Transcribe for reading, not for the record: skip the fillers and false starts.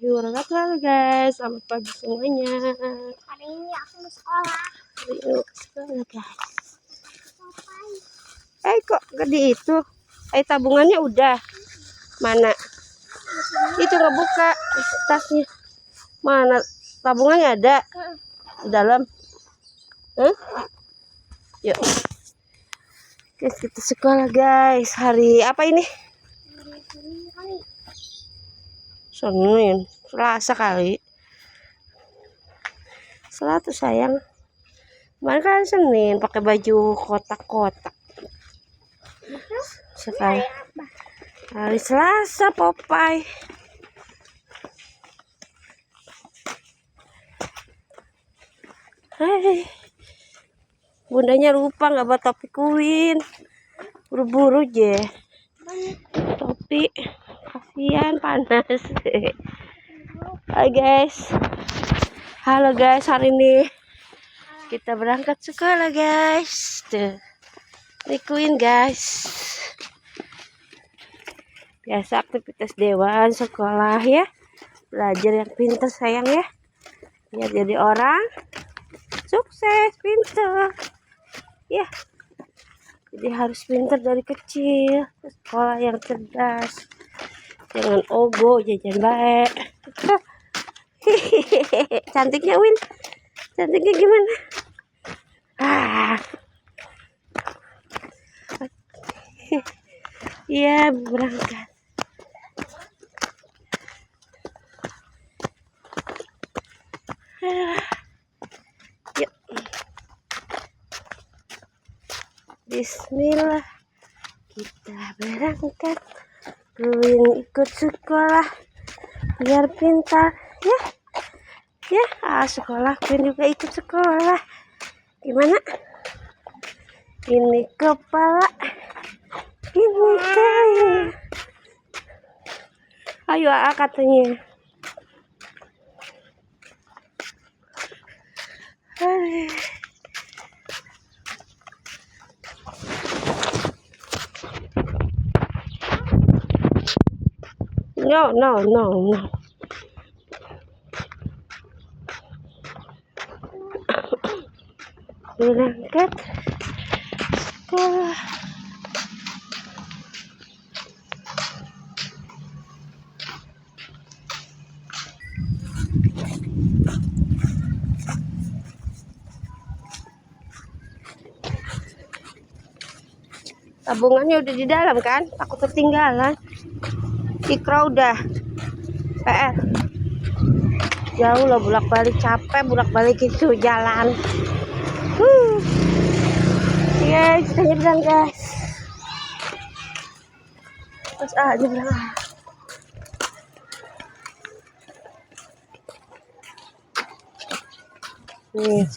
warahmatullahi wabarakatuh guys. Selamat pagi semuanya. Hari ini aku mau sekolah. Hari ini mau ke sekolah guys. Kok gede itu? Tabungannya udah. Mana? Itu ngebuka tasnya. Mana? Tabungannya ada di dalam. Yuk. Guys, kita sekolah guys. Hari apa ini? Senin, Selasa kali. Selasa sayang. Kemarin kan Senin pakai baju kotak-kotak. Sekarang hari Selasa Popeye. Hai. Bundanya lupa nggak bawa topi Queen. Buru-buru je. Topi. Kasihan panas. Hai guys. Halo guys, hari ini kita berangkat sekolah guys. Tuh. Ini Queen guys. Biasa aktivitas dewan sekolah ya. Belajar yang pintar sayang ya. Biar jadi orang sukses, pintar. Ya. Jadi harus pintar dari kecil. Sekolah yang cerdas. Jangan ogo, jajan baik. Cantiknya Win. Cantiknya gimana? Iya, berangkat. Yuk. Bismillah. Kita berangkat. Queen ikut sekolah biar pintar ya. Ya, sekolah Queen juga ikut sekolah. Gimana? Ini kepala. Ini kain. Ayo katanya. No. Berangkat sekolah. Tabungannya udah di dalam kan? Takut ketinggalan. Ikra udah. PR. Jauh lah bolak-balik, capek bolak-balik itu jalan. Guys, kita nyebrang guys. Terus nyebrang. Nih,